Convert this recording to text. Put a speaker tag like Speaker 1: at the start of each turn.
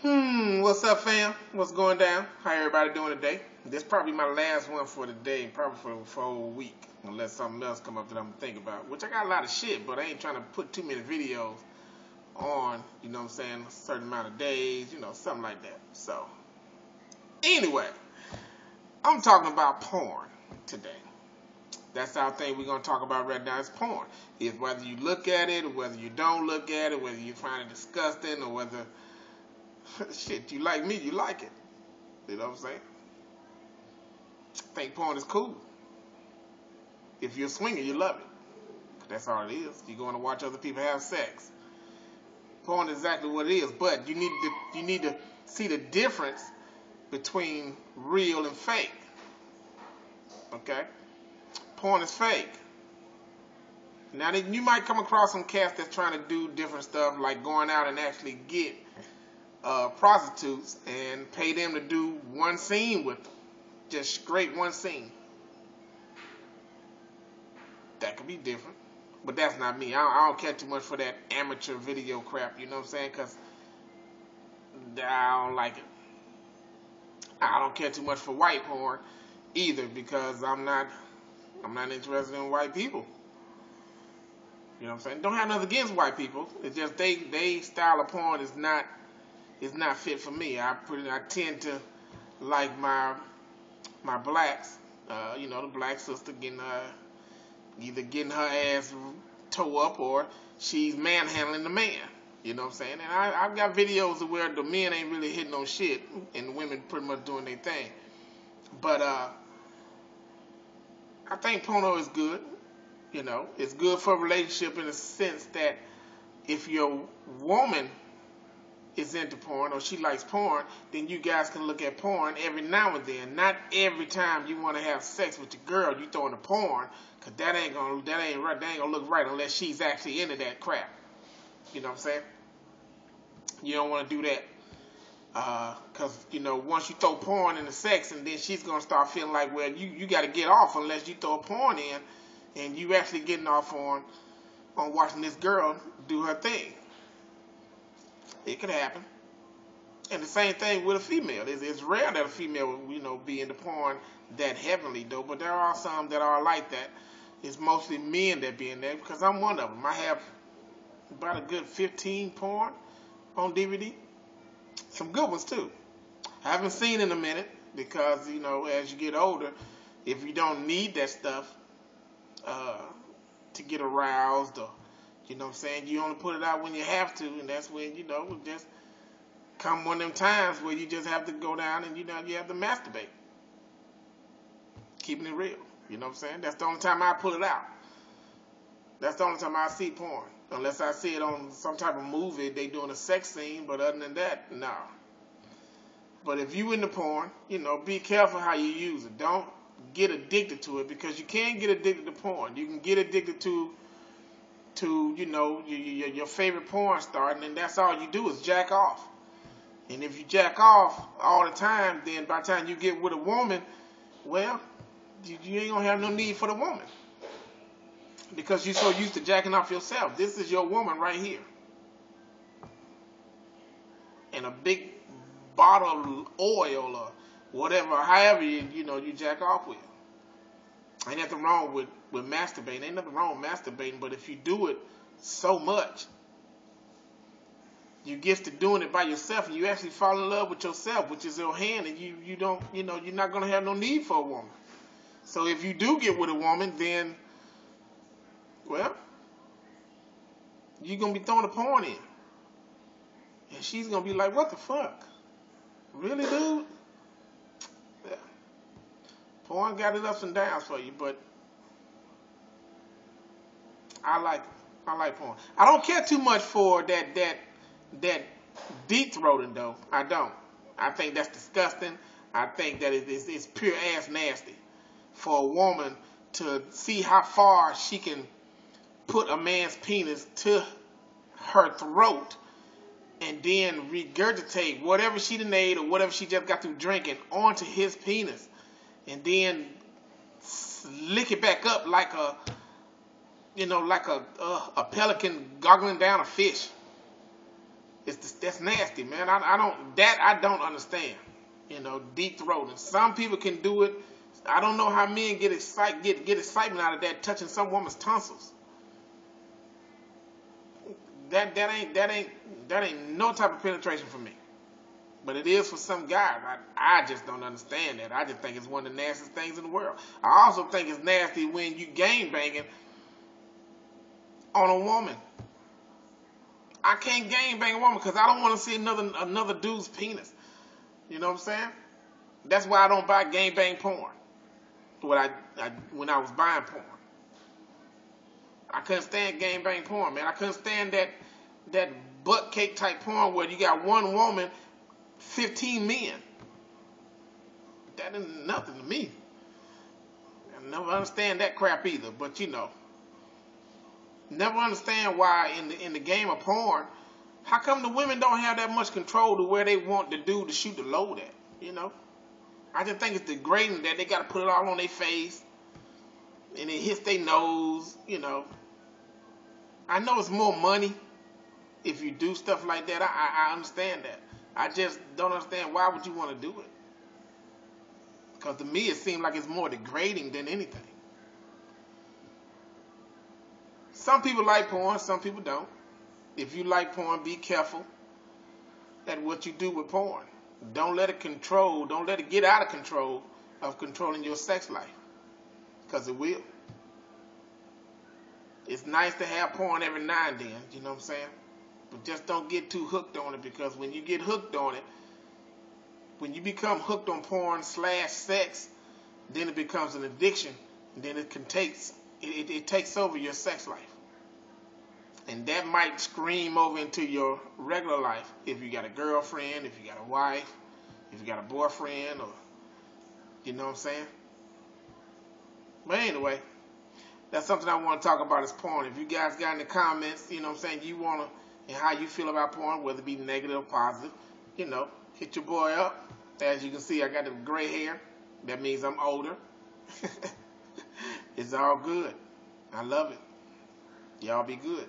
Speaker 1: What's up, fam? What's going down? How everybody doing today? This probably my last one for the day, probably for a whole week, unless something else come up that I'm gonna think about. Which I got a lot of shit, but I ain't trying to put too many videos on. You know what I'm saying? A certain amount of days, something like that. So, anyway, I'm talking about porn today. That's our thing we're gonna talk about right now. Is porn. Is whether you look at it or whether you don't look at it, whether you find it disgusting or whether shit, you like me, you like it. You know what I'm saying? I think porn is cool. If you're a swinger, you love it. That's all it is. You're going to watch other people have sex. Porn is exactly what it is, but you need to see the difference between real and fake. Okay? Porn is fake. Now, you might come across some cats that's trying to do different stuff, like going out and actually get prostitutes and pay them to do one scene with them. Just straight one scene. That could be different. But that's not me. I don't care too much for that amateur video crap, you know what I'm saying? Because I don't like it. I don't care too much for white porn either, because I'm not interested in white people. You know what I'm saying? Don't have nothing against white people. It's just they style of porn is not fit for me. I tend to like my blacks, the black sister either getting her ass toe up or she's manhandling the man. You know what I'm saying? And I've got videos of where the men ain't really hitting on shit and the women pretty much doing their thing. But I think porno is good. It's good for a relationship in the sense that if your woman is into porn or she likes porn, then you guys can look at porn every now and then. Not every time you want to have sex with your girl, you throw in the porn, cause that ain't gonna look right unless she's actually into that crap. You know what I'm saying? You don't want to do that, cause once you throw porn into sex, and then she's gonna start feeling like, well, you got to get off unless you throw porn in, and you actually getting off on watching this girl do her thing. It could happen. And the same thing with a female. It's rare that a female will, be into porn that heavily, though. But there are some that are like that. It's mostly men that be in there, because I'm one of them. I have about a good 15 porn on DVD. Some good ones, too. I haven't seen in a minute because, as you get older, if you don't need that stuff to get aroused or, you know what I'm saying, you only put it out when you have to, and that's when, just come one of them times where you just have to go down and, you have to masturbate. Keeping it real. You know what I'm saying? That's the only time I pull it out. That's the only time I see porn. Unless I see it on some type of movie, they doing a sex scene, but other than that, no. But if you into porn, be careful how you use it. Don't get addicted to it, because you can get addicted to porn. You can get addicted to your favorite porn star, and then that's all you do is jack off. And if you jack off all the time, then by the time you get with a woman, well, you ain't gonna have no need for the woman, because you're so used to jacking off yourself. This is your woman right here, and a big bottle of oil or whatever, however you jack off with. Ain't nothing wrong with masturbating. Ain't nothing wrong with masturbating, but if you do it so much, you get to doing it by yourself, and you actually fall in love with yourself, which is your hand, and you don't, you're not gonna have no need for a woman. So if you do get with a woman, then, well, you're gonna be throwing a porn in, and she's gonna be like, "What the fuck? Really, dude?" Yeah. Porn got its ups and downs for you, but I like it. I like porn. I don't care too much for that deep throating, though. I don't. I think that's disgusting. I think that it's pure ass nasty for a woman to see how far she can put a man's penis to her throat and then regurgitate whatever she done ate or whatever she just got through drinking onto his penis, and then lick it back up like a pelican goggling down a fish. It's that's nasty, man. I don't understand. You know, deep throating. Some people can do it. I don't know how men get excitement out of that, touching some woman's tonsils. That ain't no type of penetration for me. But it is for some guys. I just don't understand that. I just think it's one of the nastiest things in the world. I also think it's nasty when you gang banging on a woman. I can't gang bang a woman because I don't want to see another dude's penis. You know what I'm saying? That's why I don't buy gang bang porn. When I was buying porn, I couldn't stand gang bang porn, man. I couldn't stand that butt cake type porn where you got one woman, 15 men. That ain't nothing to me. I never understand that crap either. But you know, never understand why in the game of porn, how come the women don't have that much control to where they want the dude to shoot the load at? You know, I just think it's degrading that they got to put it all on their face and it hits their nose. You know, I know it's more money if you do stuff like that. I understand that. I just don't understand why would you want to do it. Because to me, it seems like it's more degrading than anything. Some people like porn, some people don't. If you like porn, be careful at what you do with porn. Don't let it get out of control of controlling your sex life. Because it will. It's nice to have porn every now and then, you know what I'm saying? But just don't get too hooked on it, because when you get hooked on it, when you become hooked on porn / sex, then it becomes an addiction, and then it takes over your sex life. And that might scream over into your regular life if you got a girlfriend, if you got a wife, if you got a boyfriend, or you know what I'm saying? But anyway, that's something I want to talk about is porn. If you guys got in the comments, you know what I'm saying, you want to, and how you feel about porn, whether it be negative or positive, you know, hit your boy up. As you can see, I got the gray hair. That means I'm older. It's all good. I love it. Y'all be good.